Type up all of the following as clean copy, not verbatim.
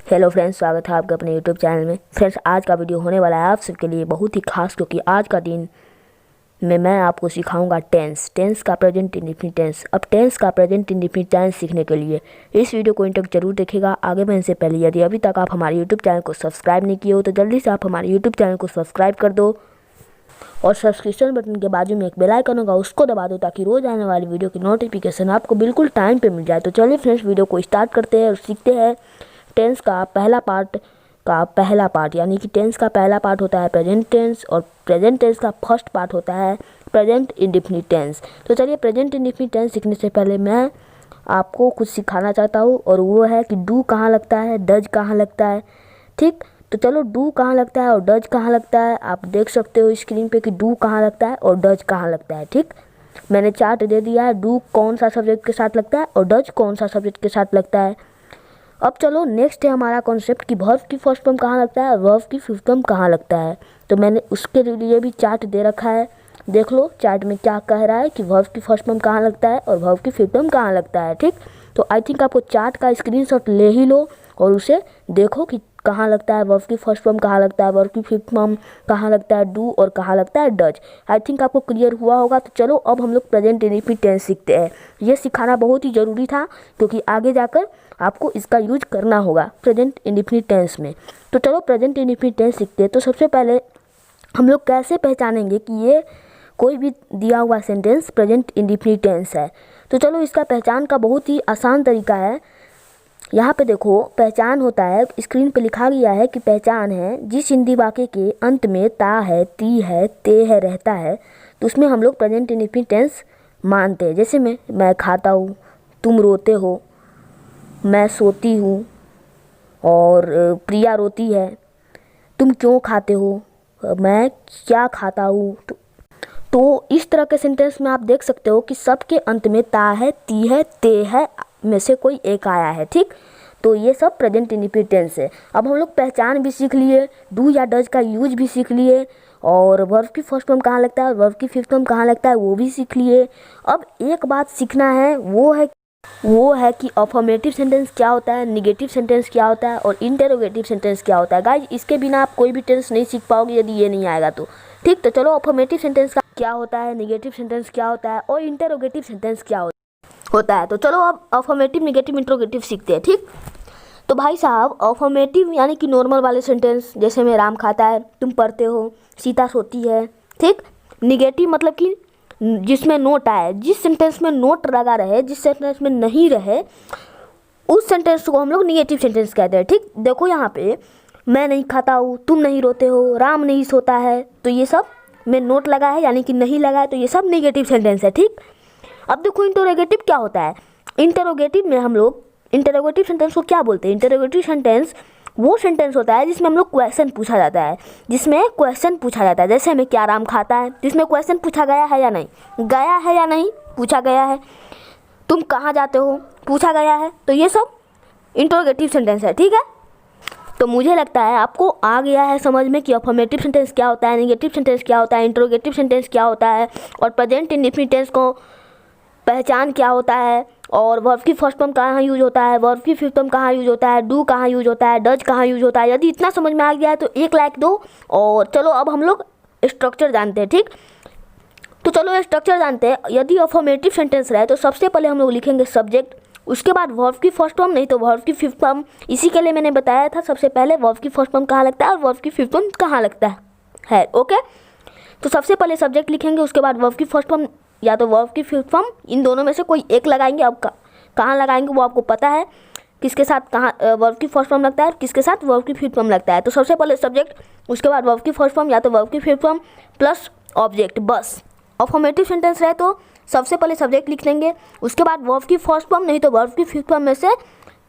Hello friends, स्वागत है आपका अपने यूट्यूब चैनल में। फ्रेंड्स, आज का वीडियो होने वाला है आप सबके लिए बहुत ही खास, क्योंकि आज का दिन में मैं आपको सिखाऊंगा टेंस का प्रेजेंट इंडेफिनिट टेंस। अब टेंस का प्रेजेंट इंडेफिनिट टेंस सीखने के लिए इस वीडियो को इन तक जरूर देखेगा। आगे बढ़ने से पहले यदि अभी तक आप हमारे यूट्यूब चैनल को सब्सक्राइब नहीं किए हो तो जल्दी से आप हमारे यूट्यूब चैनल को सब्सक्राइब कर दो और सब्सक्रिप्शन बटन के बाजू में एक बेल आइकन होगा, उसको दबा दो ताकि रोज आने वाली वीडियो की नोटिफिकेशन आपको बिल्कुल टाइम पे मिल जाए। तो चलिए फ्रेंड्स, वीडियो को स्टार्ट करते हैं और सीखते हैं टेंस का पहला पार्ट यानी कि टेंस का पहला पार्ट होता है प्रेजेंट टेंस और प्रेजेंट टेंस का फर्स्ट पार्ट होता है प्रेजेंट इंडेफिनिट टेंस। तो चलिए, प्रेजेंट इंडेफिनिट टेंस सीखने से पहले मैं आपको कुछ सिखाना चाहता हूँ, और वो है कि डू कहाँ लगता है, डज कहाँ लगता है। ठीक, तो चलो, डू कहाँ लगता है और डज कहाँ लगता है आप देख सकते हो स्क्रीन पे कि डू कहाँ लगता है और डज कहाँ लगता है। ठीक, मैंने चार्ट दे दिया है, डू कौन सा सब्जेक्ट के साथ लगता है और डज कौन सा सब्जेक्ट के साथ लगता है। अब चलो, नेक्स्ट है हमारा कॉन्सेप्ट कि वर्ब की फर्स्ट फॉर्म कहाँ लगता है और वर्ब की फिफ्थ फॉर्म कहाँ लगता है। तो मैंने उसके लिए भी चार्ट दे रखा है, देख लो चार्ट में क्या कह रहा है कि वर्ब की फर्स्ट फॉर्म कहाँ लगता है और वर्ब की फिफ्थ फॉर्म कहाँ लगता है। ठीक, तो आई थिंक आपको चार्ट का स्क्रीनशॉट ले ही लो और उसे देखो कि कहाँ लगता है वर्ब की फर्स्ट फॉर्म, कहाँ लगता है वर्ब की फिफ्थ फॉर्म, कहाँ लगता है डू और कहाँ लगता है डज। आई थिंक आपको क्लियर हुआ होगा। तो चलो, अब हम लोग प्रेजेंट इंडेफिनिट टेंस सीखते हैं। ये सिखाना बहुत ही ज़रूरी था क्योंकि आगे जाकर आपको इसका यूज करना होगा प्रेजेंट इंडेफिनिट टेंस में। तो चलो, प्रेजेंट इंडेफिनिट टेंस सीखते हैं। तो सबसे पहले हम लोग कैसे पहचानेंगे कि ये कोई भी दिया हुआ सेंटेंस प्रेजेंट इंडेफिनिट टेंस है। तो चलो, इसका पहचान का बहुत ही आसान तरीका है। यहाँ पे देखो, पहचान होता है, स्क्रीन पे लिखा गया है कि पहचान है जिस हिंदी वाक्य के अंत में ता है, ती है, ते है रहता है, तो उसमें हम लोग प्रेजेंट इंडेफिनिट टेंस मानते हैं। जैसे मैं खाता हूँ, तुम रोते हो, मैं सोती हूँ और प्रिया रोती है, तुम क्यों खाते हो, मैं क्या खाता हूँ। तो इस तरह के सेंटेंस में आप देख सकते हो कि सबके अंत में ता है, ती है, ते है में से कोई एक आया है। ठीक, तो ये सब प्रेजेंट इंडेफिनिट टेंस है। अब हम लोग पहचान भी सीख लिए, डू या डज का यूज भी सीख लिए, और वर्ब की फर्स्ट फॉर्म कहाँ लगता है और वर्ब की फिफ्थ फॉर्म कहाँ लगता है वो भी सीख लिए। अब एक बात सीखना है, वो है कि अफर्मेटिव सेंटेंस क्या होता है, निगेटिव सेंटेंस क्या होता है और इंटरोगेटिव सेंटेंस क्या होता है। गाइज, इसके बिना आप कोई भी टेंस नहीं सीख पाओगे यदि ये नहीं आएगा तो। ठीक, तो चलो, अफर्मेटिव सेंटेंस का क्या होता है, निगेटिव सेंटेंस क्या होता है और इंटरोगेटिव सेंटेंस क्या होता है। तो चलो, अब अफर्मेटिव, निगेटिव, इंटरोगेटिव सीखते हैं। ठीक, तो भाई साहब, अफर्मेटिव यानी कि नॉर्मल वाले सेंटेंस, जैसे में राम खाता है, तुम पढ़ते हो, सीता सोती है। ठीक, निगेटिव मतलब कि जिसमें नोट आए, जिस सेंटेंस में नोट लगा रहे, जिस सेंटेंस में नहीं रहे, उस सेंटेंस को हम लोग निगेटिव सेंटेंस कहते हैं। ठीक, देखो यहाँ पे, मैं नहीं खाता हूँ, तुम नहीं रोते हो, राम नहीं सोता है, तो ये सब में नोट लगा है यानी कि नहीं लगा है, तो ये सब निगेटिव सेंटेंस है। ठीक, अब देखो इंटरोगेटिव क्या होता है। इंटरोगेटिव में हम लोग इंटरोगेटिव सेंटेंस को क्या बोलते हैं। इंटरोगेटिव सेंटेंस वो सेंटेंस होता है जिसमें हम लोग क्वेश्चन पूछा जाता है, जैसे में क्या राम खाता है, जिसमें क्वेश्चन पूछा गया है या नहीं, पूछा गया है। तुम कहाँ जाते हो, पूछा गया है। तो ये सब इंटरोगेटिव सेंटेंस है। ठीक है, तो मुझे लगता है आपको आ गया है समझ में कि अफर्मेटिव सेंटेंस क्या होता है, नेगेटिव सेंटेंस क्या होता है, इंटरोगेटिव सेंटेंस क्या होता है, और प्रेजेंट इंडेफिनिट टेंस को पहचान क्या होता है, और वर्ब की फर्स्ट फॉर्म कहाँ यूज होता है, वर्ब की फिफ्थ फॉर्म कहाँ यूज होता है, डू कहाँ यूज होता है, डज कहाँ यूज होता है। यदि इतना समझ में आ गया है तो एक लाइक दो। और चलो, अब हम लोग स्ट्रक्चर जानते हैं। ठीक, तो चलो स्ट्रक्चर जानते हैं। यदि अफर्मेटिव सेंटेंस रहे तो सबसे पहले हम लोग लिखेंगे सब्जेक्ट, उसके बाद वर्ब की फर्स्ट फॉर्म, नहीं तो वर्ब की फिफ्थ फॉर्म। इसी के लिए मैंने बताया था सबसे पहले वर्ब की फर्स्ट फॉर्म कहाँ लगता है और वर्ब की फिफ्थ फॉर्म कहाँ लगता है। ओके, तो सबसे पहले सब्जेक्ट लिखेंगे, उसके बाद वर्ब की फर्स्ट फॉर्म या तो वर्ब की फिफ्थ फॉर्म, इन दोनों में से कोई एक लगाएंगे। अब कहाँ लगाएंगे वो आपको पता है, किसके साथ कहाँ वर्ब की फर्स्ट फॉर्म लगता है और किसके साथ वर्ब की फिफ्थ फॉर्म लगता है। तो सबसे पहले सब्जेक्ट, उसके बाद वर्ब की फर्स्ट फॉर्म या तो वर्ब की फिफ्थ फॉर्म प्लस ऑब्जेक्ट, बस। अफर्मेटिव सेंटेंस रहे तो सबसे पहले सब्जेक्ट लिख लेंगे, उसके बाद वर्ब की फर्स्ट फॉर्म नहीं तो वर्ब की फिफ्थ फॉर्म में से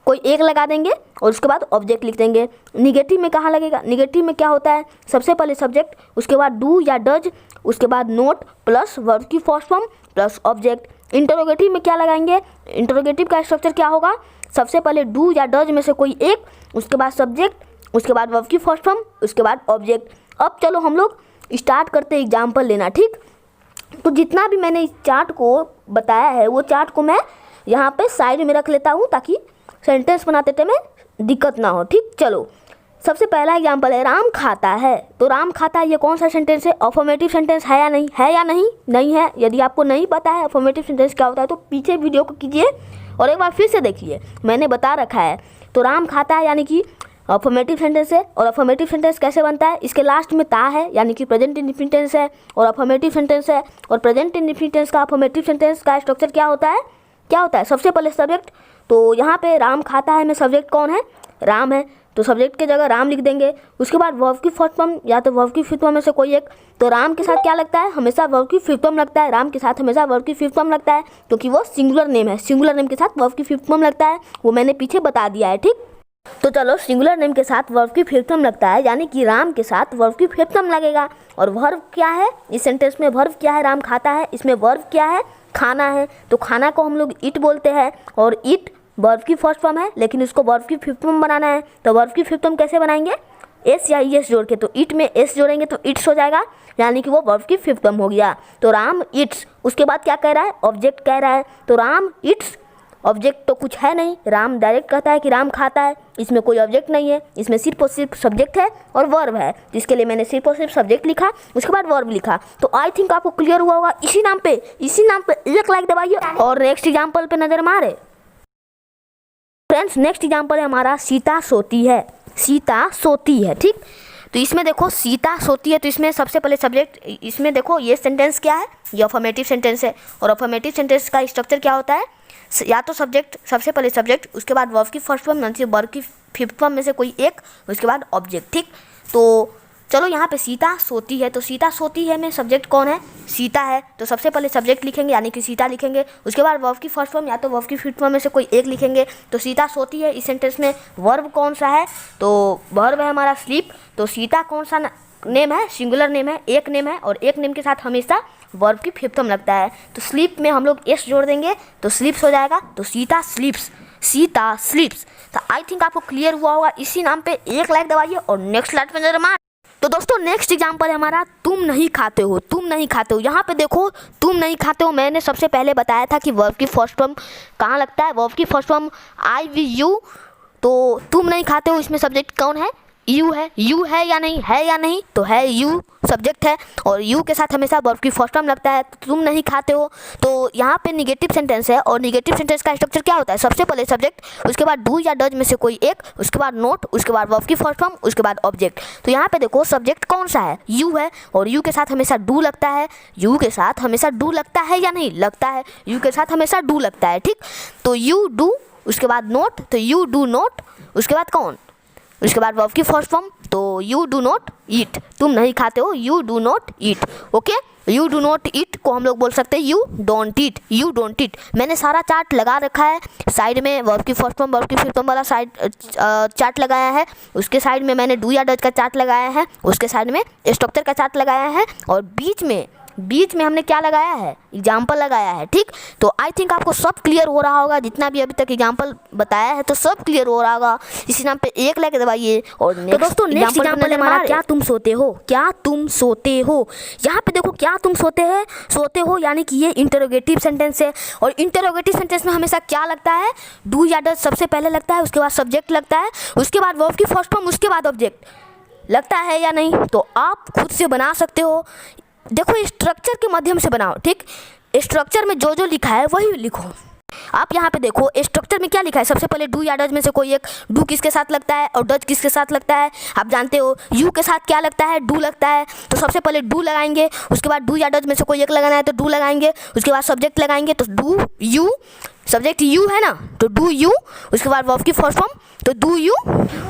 कोई एक लगा देंगे और उसके बाद ऑब्जेक्ट लिख देंगे। निगेटिव में कहाँ लगेगा, निगेटिव में क्या होता है, सबसे पहले सब्जेक्ट, उसके बाद डू या डज, उसके बाद नोट प्लस वर्ब की first form plus object. Interrogative में क्या लगाएंगे, इंटरोगेटिव का स्ट्रक्चर क्या होगा, सबसे पहले डू या डज में से कोई एक, उसके बाद सब्जेक्ट, उसके बाद वर्ब की फर्स्ट फॉर्म, उसके बाद ऑब्जेक्ट। अब चलो हम लोग स्टार्ट करते हैं एग्जाम्पल लेना। ठीक, तो जितना भी मैंने इस चार्ट को बताया है वो चार्ट को मैं यहाँ पे साइड में रख लेता हूँ ताकि सेंटेंस बनाते टाइम दिक्कत ना हो, ठीक। चलो सबसे पहला एग्जाम्पल है राम खाता है। तो राम खाता है ये कौन सा सेंटेंस है? अफर्मेटिव सेंटेंस है या नहीं? है या नहीं? नहीं है। यदि आपको नहीं पता है अफर्मेटिव सेंटेंस क्या होता है तो पीछे वीडियो को कीजिए और एक बार फिर से देखिए, मैंने बता रखा है। तो राम खाता है यानी कि अफर्मेटिव सेंटेंस है। और अफर्मेटिव सेंटेंस कैसे बनता है? इसके लास्ट में ता है यानी कि प्रेजेंट इंडेफिनिट टेंस है और अफर्मेटिव सेंटेंस है। और प्रेजेंट इंडेफिनिट टेंस का अफर्मेटिव सेंटेंस का स्ट्रक्चर क्या होता है? क्या होता है? सबसे पहले सब्जेक्ट। तो यहाँ पे राम खाता है में सब्जेक्ट कौन है? राम है। तो सब्जेक्ट की जगह राम लिख देंगे। उसके बाद वर्ब की फर्स्ट फॉर्म या तो वर्ब की फिफ्थ फॉर्म में से कोई एक। तो राम के साथ क्या लगता है? हमेशा वर्ब की फिफ्थ फॉर्म लगता है। राम के साथ हमेशा वर्ब की फिफ्थ फॉर्म लगता है क्योंकि वो सिंगुलर नेम है। सिंगुलर नेम के साथ वर्ब की फिफ्थ फॉर्म लगता है, वो मैंने पीछे बता दिया है, ठीक। तो चलो सिंगुलर नेम के साथ वर्ब की फिफ्थ फॉर्म लगता है यानी कि राम के साथ वर्ब की फिफ्थ फॉर्म लगेगा। और वर्ब क्या है इस सेंटेंस में? वर्ब क्या है? राम खाता है। इसमें वर्ब क्या है? खाना है। तो खाना को हम लोग ईट बोलते हैं और ईट वर्ब की फर्स्ट फॉर्म है, लेकिन उसको वर्ब की फिफ्थ फॉर्म बनाना है। तो वर्ब की फिफ्थ फॉर्म कैसे बनाएंगे? एस या ईएस जोड़ के। तो ईट में एस जोड़ेंगे तो इट्स हो जाएगा यानी कि वो वर्ब की फिफ्थ फॉर्म हो गया। तो राम ईट्स। उसके बाद क्या कह रहा है? ऑब्जेक्ट कह रहा है। तो राम ईट्स, ऑब्जेक्ट तो कुछ है नहीं। राम डायरेक्ट कहता है कि राम खाता है, इसमें कोई ऑब्जेक्ट नहीं है, इसमें सिर्फ और सिर्फ सब्जेक्ट है और वर्ब है, जिसके लिए मैंने सिर्फ और सिर्फ सब्जेक्ट लिखा, उसके बाद वर्ब लिखा। तो आई थिंक आपको क्लियर हुआ होगा। इसी नाम पे एक लाइक दबाइए और नेक्स्ट एग्जाम्पल पे नजर मारे। फ्रेंड्स नेक्स्ट एग्जाम्पल है हमारा सीता सोती है। सीता सोती है, ठीक। तो इसमें देखो सीता सोती है, तो इसमें सबसे पहले सब्जेक्ट, इसमें देखो ये सेंटेंस क्या है? ये अफर्मेटिव सेंटेंस है। और अफर्मेटिव सेंटेंस का स्ट्रक्चर क्या होता है? या तो सब्जेक्ट, सबसे पहले सब्जेक्ट, उसके बाद वर्ब की फर्स्ट फॉर्म यानी वर्ब की फिफ्थ फॉर्म में से कोई एक, उसके बाद ऑब्जेक्ट, ठीक। तो चलो यहाँ पे सीता सोती है। तो सीता सोती है में सब्जेक्ट कौन है? सीता है। तो सबसे पहले सब्जेक्ट लिखेंगे यानी कि सीता लिखेंगे, उसके बाद वर्ब की फर्स्ट फॉर्म या तो वर्ब की फिफ्थ फॉर्म में से कोई एक लिखेंगे। तो सीता सोती है इस सेंटेंस में वर्ब कौन सा है? तो वर्ब है हमारा स्लीप। तो सीता कौन सा नेम है? सिंगुलर नेम है, एक नेम है और एक नेम के साथ हमेशा वर्ब की फिफ्थ फॉर्म लगता है। तो स्लीप में हम लोग एस जोड़ देंगे तो स्लीप्स हो जाएगा। तो सीता स्लीप्स, सीता स्लीप्स। तो आई थिंक आपको क्लियर हुआ होगा। इसी नाम पे एक लाइक दबाइए और नेक्स्ट स्लाइड पे नजर मार। तो दोस्तों नेक्स्ट एग्जाम्पल है हमारा तुम नहीं खाते हो। तुम नहीं खाते हो, यहाँ पे देखो तुम नहीं खाते हो, मैंने सबसे पहले बताया था कि वर्ब की फर्स्ट फॉर्म कहाँ लगता है? वर्ब की first form I we you. तो तुम नहीं खाते हो इसमें सब्जेक्ट कौन है? यू है। यू है या नहीं? है या नहीं? तो है, यू सब्जेक्ट है और यू के साथ हमेशा वर्ब की फर्स्ट फॉर्म लगता है। तो तुम नहीं खाते हो। तो यहाँ पे निगेटिव सेंटेंस है और निगेटिव सेंटेंस का स्ट्रक्चर क्या होता है? सबसे पहले सब्जेक्ट, उसके बाद डू या डज में से कोई एक, उसके बाद नोट, उसके बाद वर्ब की फर्स्ट फॉर्म, उसके बाद ऑब्जेक्ट। तो यहाँ पे देखो सब्जेक्ट कौन सा है? यू है और यू के साथ हमेशा डू लगता है। यू के साथ हमेशा डू लगता है या नहीं? लगता है। यू के साथ हमेशा डू लगता है, ठीक। तो यू डू, उसके बाद नोट, तो यू डू नोट, उसके बाद कौन? उसके बाद वर्ब की फर्स्ट फॉर्म। तो यू डू नॉट ईट, तुम नहीं खाते हो, you do not eat. Okay, you do not eat को हम लोग बोल सकते हैं you don't eat. You don't eat. मैंने सारा चार्ट लगा रखा है साइड में, वर्ब की फर्स्ट फॉर्म वर्ब की फिफ्थ फॉर्म वाला साइड चार्ट लगाया है। उसके साइड में मैंने डू या डज का चार्ट लगाया है, उसके साइड में स्ट्रक्चर का चार्ट लगाया है और बीच में हमने क्या लगाया है? एग्जाम्पल लगाया है, ठीक। तो आई थिंक आपको सब क्लियर हो रहा होगा, जितना भी अभी तक एग्जाम्पल बताया है तो सब क्लियर हो रहा होगा। इसी नाम पे एक लाइक दबाइए और तो दोस्तों नेक्स्ट एग्जाम्पल है हमारा क्या तुम सोते हो। क्या तुम सोते हो, यहाँ पे देखो क्या तुम सोते हो यानी कि ये इंटरोगेटिव सेंटेंस है और इंटरोगेटिव सेंटेंस में हमेशा क्या लगता है? डू या डज सबसे पहले लगता है, उसके बाद सब्जेक्ट लगता है, उसके बाद वर्ब की फर्स्ट फॉर्म, उसके बाद ऑब्जेक्ट लगता है या नहीं? तो आप खुद से बना सकते हो। देखो स्ट्रक्चर के माध्यम से बनाओ, ठीक। स्ट्रक्चर में जो जो लिखा है वही लिखो। आप यहाँ पे देखो स्ट्रक्चर में क्या लिखा है? सबसे पहले डू या डज में से कोई एक। डू किसके साथ लगता है और डज किसके साथ लगता है? आप जानते हो। यू के साथ क्या लगता है? डू लगता है। तो सबसे पहले डू लगाएंगे, उसके बाद डू या डज में से कोई एक लगाना है तो डू लगाएंगे, उसके बाद सब्जेक्ट लगाएंगे तो डू यू, सब्जेक्ट यू है ना तो डू यू, उसके बाद वर्ब की फर्स्ट फॉर्म तो डू यू,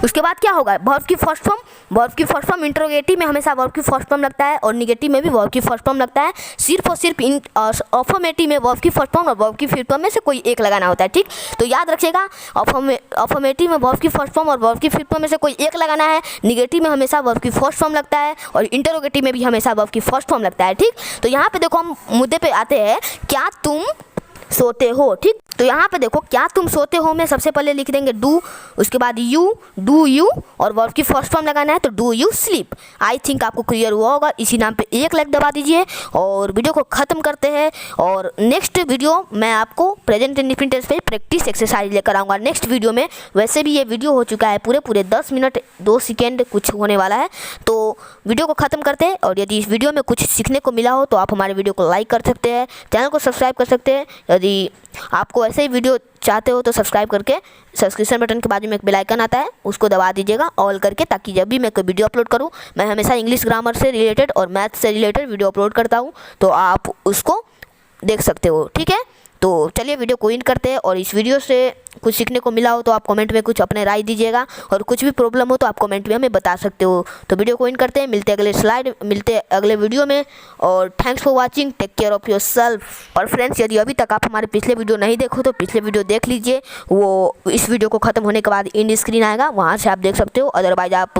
उसके बाद क्या होगा? वर्ब की फर्स्ट फॉर्म। वर्ब की फर्स्ट फॉर्म इंटरोगेटिव में हमेशा वर्ब की फर्स्ट फॉर्म लगता है और निगेटिव में भी वर्ब की फर्स्ट फॉर्म लगता है। सिर्फ और सिर्फ अफर्मेटिव में वर्ब की फर्स्ट फॉर्म और वर्ब की फिफ्थ फॉर्म में से कोई एक लगाना होता है, ठीक। तो याद रखिएगा अफर्मेटिव में वर्ब की फर्स्ट फॉर्म और वर्ब की फिफ्थ फॉर्म में से कोई एक लगाना है। निगेटिव में हमेशा वर्ब की फर्स्ट फॉर्म लगता है और इंटरोगेटिव में भी हमेशा वर्ब की फर्स्ट फॉर्म लगता है, ठीक। तो यहाँ पे देखो हम मुद्दे पे आते हैं, क्या तुम सोते हो। ठीक, तो यहाँ पे देखो क्या तुम सोते हो में सबसे पहले लिख देंगे डू, उसके बाद यू, डू यू, और वर्ब की फर्स्ट फॉर्म लगाना है तो do you sleep. I think आपको क्लियर हुआ होगा। इसी नाम पे एक लाइक दबा दीजिए और वीडियो को ख़त्म करते हैं। और नेक्स्ट वीडियो मैं आपको प्रेजेंट इंडेफिनिट टेंस पे प्रैक्टिस एक्सरसाइज लेकर आऊँगा नेक्स्ट वीडियो में। वैसे भी ये वीडियो हो चुका है पूरे 10 मिनट 2 सेकेंड कुछ होने वाला है। तो वीडियो को ख़त्म करते हैं और यदि इस वीडियो में कुछ सीखने को मिला हो तो आप हमारे वीडियो को लाइक कर सकते हैं, चैनल को सब्सक्राइब कर सकते हैं। यदि आपको ऐसे ही वीडियो चाहते हो तो सब्सक्राइब करके सब्सक्रिप्शन बटन के बाजू में एक बेल आइकन आता है उसको दबा दीजिएगा ऑल करके, ताकि जब भी मैं कोई वीडियो अपलोड करूं, मैं हमेशा इंग्लिश ग्रामर से रिलेटेड और मैथ से रिलेटेड वीडियो अपलोड करता हूं, तो आप उसको देख सकते हो। ठीक है, तो चलिए वीडियो को इन करते हैं। और इस वीडियो से कुछ सीखने को मिला हो तो आप कमेंट में कुछ अपने राय दीजिएगा, और कुछ भी प्रॉब्लम हो तो आप कमेंट में हमें बता सकते हो। तो वीडियो को इन करते हैं, मिलते अगले वीडियो में। और thanks for watching, take care of yourself. और फ्रेंड्स, यदि अभी तक आप हमारे पिछले वीडियो नहीं देखो तो पिछले वीडियो देख लीजिए, वो इस वीडियो को ख़त्म होने के बाद इन स्क्रीन आएगा, वहाँ से आप देख सकते हो। अदरवाइज आप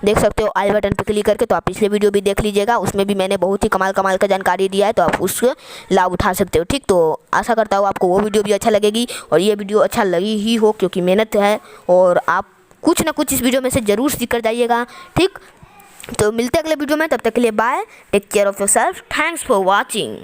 देख सकते हो आई बटन पर क्लिक करके, तो आप पिछले वीडियो भी देख लीजिएगा, उसमें भी मैंने बहुत ही कमाल का जानकारी दिया है, तो आप उसका लाभ उठा सकते हो। ठीक, तो आशा करता हूँ आपको वो वीडियो भी अच्छा लगेगी और ये वीडियो अच्छा लगी ही हो, क्योंकि मेहनत है और आप कुछ ना कुछ इस वीडियो में से ज़रूर सीख कर जाइएगा। ठीक, तो मिलते हैं अगले वीडियो में, तब तक के लिए bye, take care of yourself, thanks for watching.